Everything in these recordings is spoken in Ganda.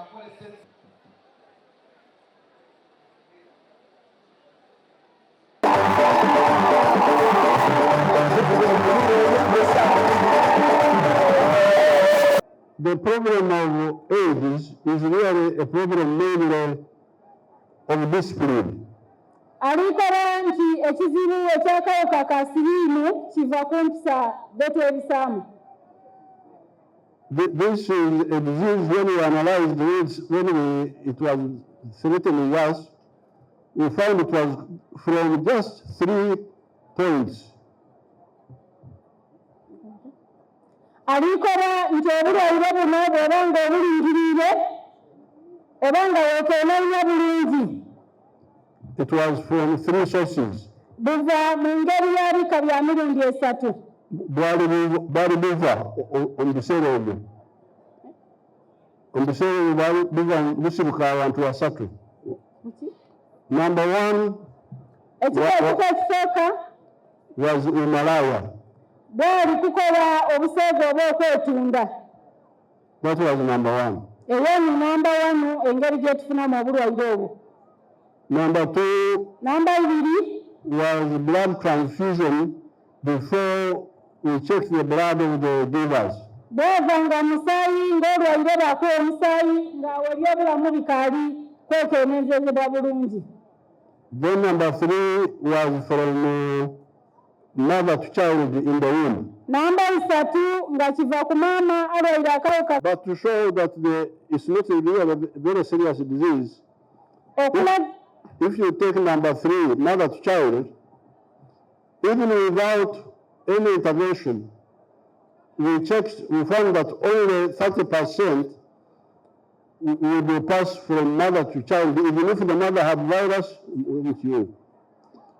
The problem of AIDS is really a problem mainly of discipline. Alikora nti ekizibu ekyakawuka ka siriimu kiva ku mpisa betwebisamu. This is a disease when we analyzed it, it was threatening us, we found it was from just 3 points. Alikora nti obulwaire buno bw'oba ng'obulingirire oba nga weekeenenya bulungi. It was from 3 sources. Buva mu ngeri y'abika bya mirundi 3. Bwali buva omubiseera ebyo. Omubiseera ebyo bwali buva busibuka abantu 3. Number 1 was umalaya. Bwali kukola obuseege oba okwetunda. That was number 1. Eyo ni number 1 engeri gye tufunamu obulwaire obwo. Number 2 was blood transfusion before we check the blood of the givers. Bw'ovanga musaayi ng'olwaire bakuwa omusaayi ng'awali obulamu bikaali kwekeenezezebwa bulungi. Then number 3 was from mother to child in the womb. Number 3 nga kiva ku maama alwaire akawuka. But to show that it's not really a very serious disease, if you take number 3, mother to child, even without any intervention, we found that only 30% will be passed from mother to child, even if the mother had virus with you.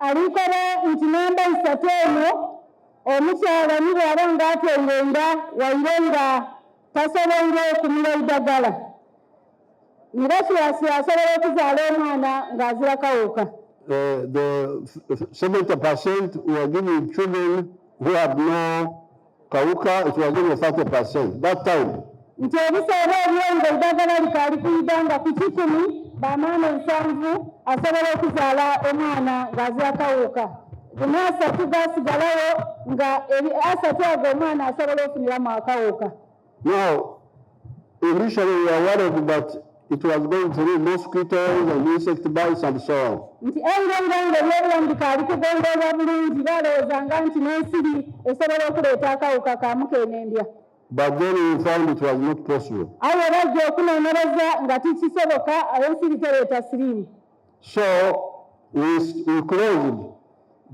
Alikora nti namba 3 eno omukyala ni bw'aba ng'atengenda waire nga tasoboire okumira eddagala. Mirasiasi asobola okuzaala omwana ng'azira kawuka. The 70% were giving children who had no kawuka, it was only 30% that time. Nti ebiseera ebyo nga eddagala likaali kuyida nga ku 10 bamaama 7 asobola okuzaala omwana ng'azira kawuka. Gonna 3 gasigalawo nga 3 ago omwana asobola ofuniramu akawuka. Now, initially we were worried that it was going through mosquitoes and insect bites and so on. Nti ebirango eby'obulamu bikaali kugondoolwa bulungi balowoozanga nti n'ensiri esobola okuleeta akawuka ka mukenendya. But then we found it was not possible. Awo bajja okunoonyereza nga tikisoboka ensiri tereeta siriimu. So we closed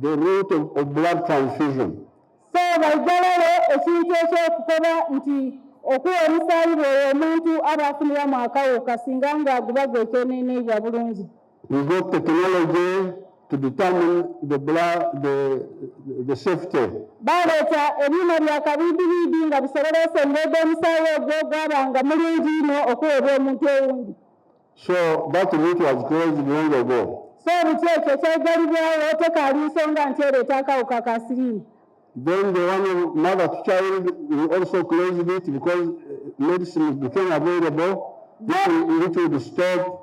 the route of blood transfusion. So baigalawo ekintu ekyokukoba nti okuwa omusaayi bw'oyo omuntu aba afuniramu akawuka singa ng'aguba gwekeeneneibwa bulungi. We got technology to determine the safety. Baleeta ebyuma bya kabiibibiidi nga bisobola osengedde omusaayi ogwo gwabanga mulungi nnyo okuweebwa omuntu owundi. So that route was closed long ago. So buti ekyo kyegalibwawo tekaali nsonga nti ereeta akawuka ka siriimu. Then the one of mother to child, we also closed it because medicine became available which would stop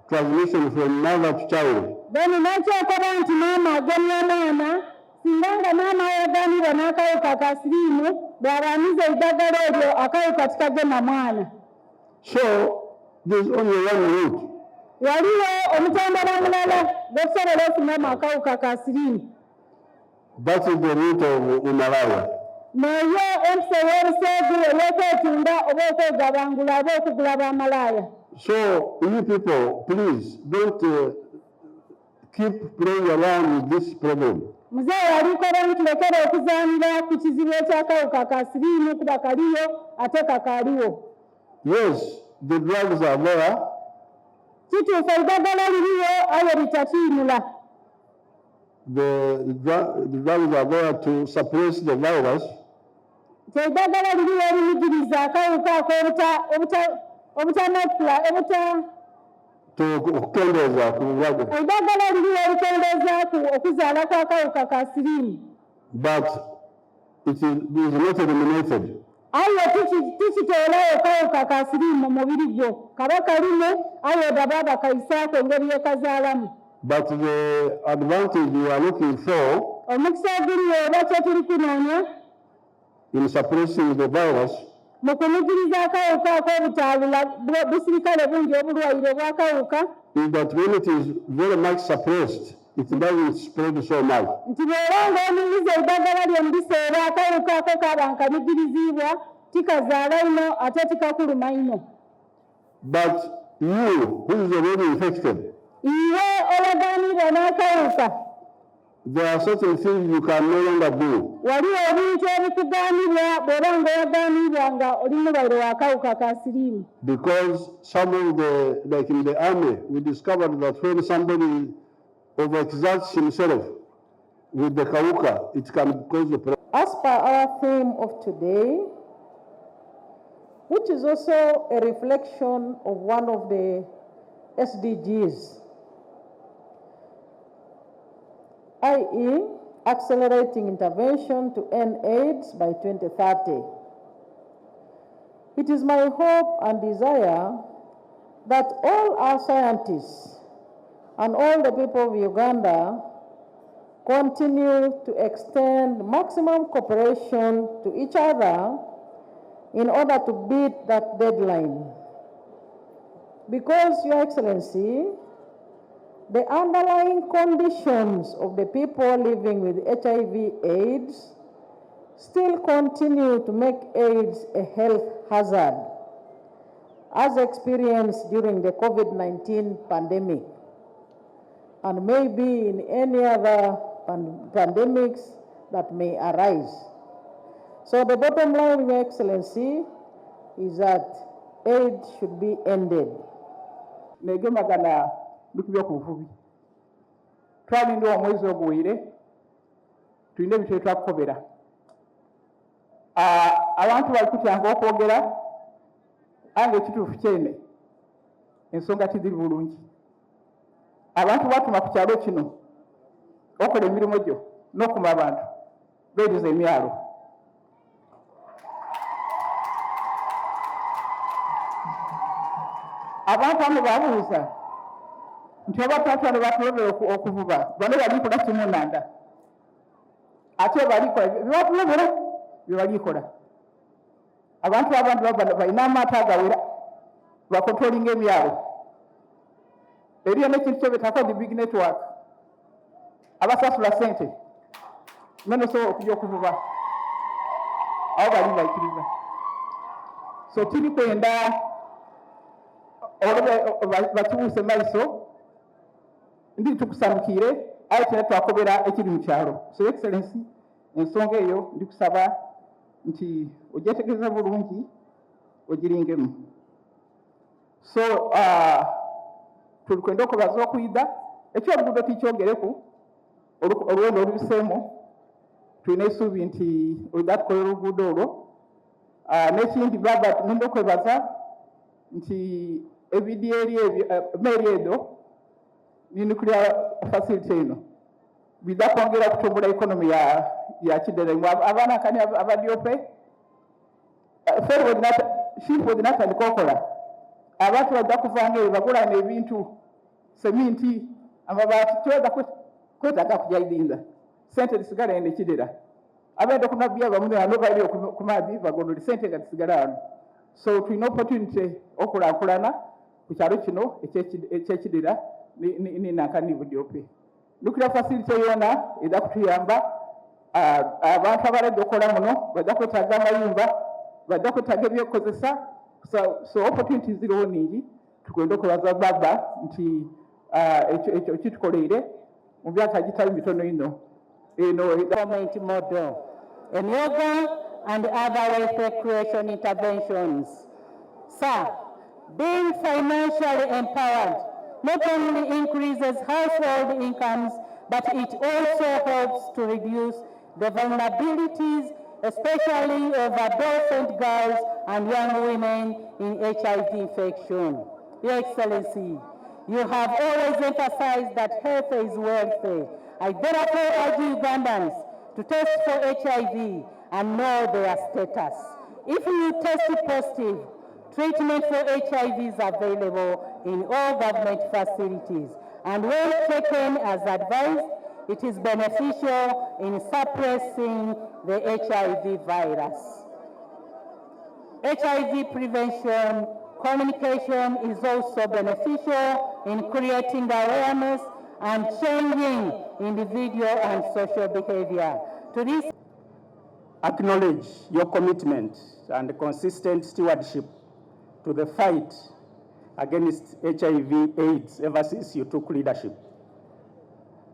transmission from mother to child. Then nakyokoba nti maama agemye omwana singa nga maama yagaanibwa n'akawuka ka siriimu bw'abaaniza eddagala eryo akawuka tikagema mwana. So there's only one route. Waliwo omutambala mulala gw'okusobola ofunamu akawuka ka siriimu. That is the route of umalaya. Naye empisa y'obuseegu ey'okwetunda oba okwegabangula oba okugula b'amalaaya. So you people, please don't keep playing around with this problem. Muzee alikola nti lekera okuzaanira ku kizibu eky'akawuka ka siriimu kuba kaliyo ate kakaaliwo. Yes, the drugs are there. Kituufu eddagala liriyo aye litakiimula. The drugs are there to suppress the virus. Eddagala liriyo erimugiriza akawuka ako Okukendeeza ku bulwadde. Eddagala liriyo erikendeeza okuzaala kw'akawuka ka siriimu. But it is not eliminated. ayo tukiteolayo kawuka ka siriimu mu mubiri gwo kaba kalimu ayo daba bakayisaako engeri yekazaalamu. But the advantage we are looking for omukisa oguliyo oba kye tuli kunoonya in suppressing the virus mu kumugiriza akawuka ak'obutaabula busirikale bungi obulwaire bw'akawuka is that when it is very much suppressed, it doesn't spread so much. nti bw'oba ng'omuyiriza eddagala lyo mu biseera akawuka ako kaba nkanigirizibwa tikazaala ino ate tikakuluma ino. But you, who is already infected, iwe olagaanibwa n'akawuka there are certain things you can no longer do. waliwo ebintu ebikugaanibwa bw'oba ng'owagaanibwa nga oli mulwaire w'akawuka ka siriimu. Because some of the, like in the army, we discovered that when somebody over-exerts himself with the kawuka, it can cause a problem. As per our theme of today, which is also a reflection of one of the SDGs, i.e. accelerating intervention to end AIDS by 2030. It is my hope and desire that all our scientists and all the people of Uganda continue to extend maximum cooperation to each other in order to beat that deadline. Because, Your Excellency, the underlying conditions of the people living with HIV/AIDS still continue to make AIDS a health hazard, as experienced during the COVID-19 pandemic, and maybe in any other pandemics that may arise. So the bottom line, Your Excellency, is that AIDS should be ended. Lukubya ku buvubi twalinda omwezi oguwire tulina ebintu twakukobera abantu bali kutyanga okwogera ange ekituufu kyene ensonga tidiri bulungi abantu batuma ku kyalo kino okola emirimu gyo n'okuma abantu beeriza emyalo abantu abo babuuza nti abatatwala batulobera okuvuba bano balikola kimunanda ate balikola bebatulobera bebalikola abantu abandi balina amaato agawera bakontrolinga emyalo eriyo nekintu kyebetako the big network abasasula sente meno osobola okujja okuvuba awo bali baikiriza so tiri kwenda bakibuuse maiso ndi tukusamukire aye tena twakobera ekiri mu kyalo. So Excellency, ensonga eyo ndi kusaba nti ogyetegereza bulungi ogiringemu. So tuli kwenda okubaza okuyida ekyoluguudo tikyogereku olwendo olubiseemu tulina essuubi nti olida tukola oluguudo olwo n'ekindi baba nenda okwebaza nti ebidi eri meeri edo ni nuclear facility eno biza kwongera kutumbula economy ya kidere abaana kani abadiope shifu dinatandika okola abantu bajja kuvanga bagula ebintu seminti amabati tweza kwetaaga kujaidinza sente zisigala ene kidera abenda kunabya bamwe anobaali ku maadi bagondole sente nga zisigala wano. So tulina opportunity okulakulana ku kyalo kino ekyekidera ni nakani budiope nuclear facility yona eza kutuyamba abantu abalajja okukola muno bajja kwetaaga amayumba bajja kwetaaga ebyokukozesa so opportunities ziriwo ningi tukwenda okubaza baba nti ekyo kitukoleire mu myaka gitali mitono ino government model and yoga and other welfare creation interventions. Sir, being financially empowered not only increases household incomes, but it also helps to reduce the vulnerabilities, especially of adolescent girls and young women in HIV infection. Your Excellency, you have always emphasized that health is wealth. I therefore urge Ugandans to test for HIV and know their status. If you test positive, treatment for HIV is available in all government facilities, and when taken as advised, it is beneficial in suppressing the HIV virus. HIV prevention communication is also beneficial in creating awareness and changing individual and social behavior. To this, acknowledge your commitment and consistent stewardship to the fight against HIV/AIDS ever since you took leadership.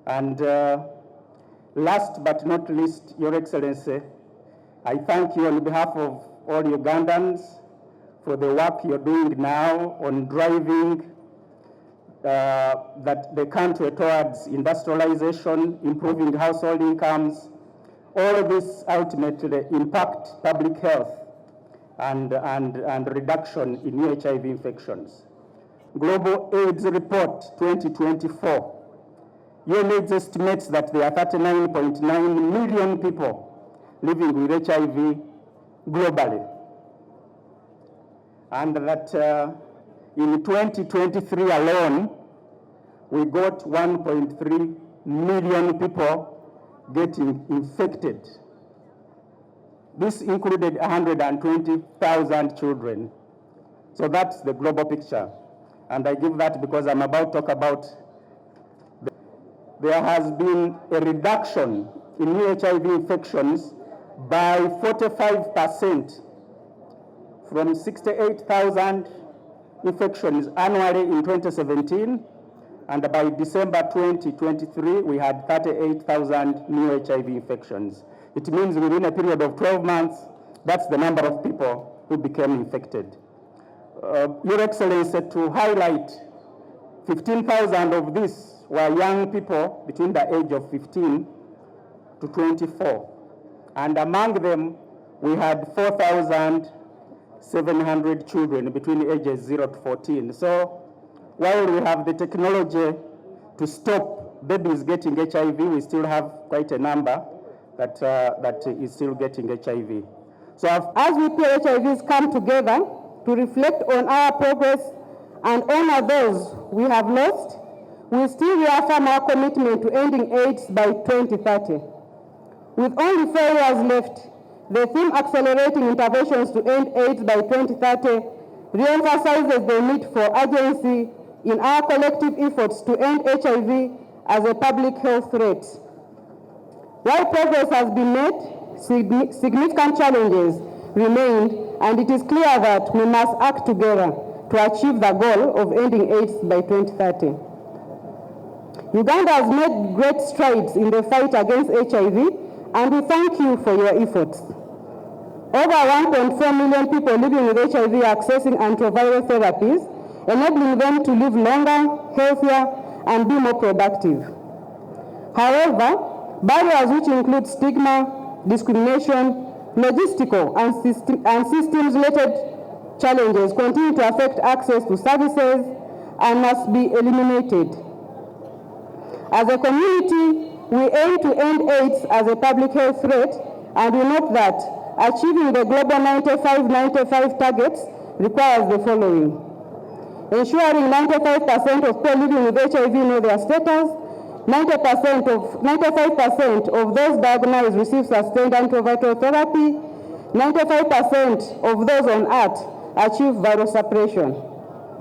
And last but not least, Your Excellency, I thank you on behalf of all Ugandans for the work you're doing now on driving the country towards industrialization, improving household incomes. All of this ultimately impact public health and reduction in new HIV infections. Global AIDS Report 2024. UNAIDS estimates that there are 39.9 million people living with HIV globally. And that in 2023 alone, we got 1.3 million people getting infected. This included 120,000 children. So that's the global picture. And I give that because I'm about to talk about there has been a reduction in new HIV infections by 45%, from 68,000 infections annually in 2017, and by December 2023, we had 38,000 new HIV infections. It means within a period of 12 months, that's the number of people who became infected. Your Excellency, to highlight, 15,000 of these were young people between the age of 15 to 24. And among them, we had 4,700 children between ages 0 to 14. So while we have the technology to stop babies getting HIV, we still have quite a number that is still getting HIV. So as we PHIVs come together to reflect on our progress and honor those we have lost, we still reaffirm our commitment to ending AIDS by 2030. With only 4 years left, the theme Accelerating Interventions to End AIDS by 2030 re-emphasizes the need for urgency in our collective efforts to end HIV as a public health threat. While progress has been made, significant challenges remain, and it is clear that we must act together to achieve the goal of ending AIDS by 2030. Uganda has made great strides in the fight against HIV, and we thank you for your efforts. Over 1.4 million people living with HIV are accessing antiviral therapies, enabling them to live longer, healthier, and be more productive. However, barriers which include stigma, discrimination, logistical, and systems-related challenges continue to affect access to services and must be eliminated. As a community, we aim to end AIDS as a public health threat, and we note that achieving the global 95-95 targets requires the following: ensuring 95% of people living with HIV know their status, 95% of those diagnosed receive sustained antiviral therapy, 95% of those on ART achieve viral suppression.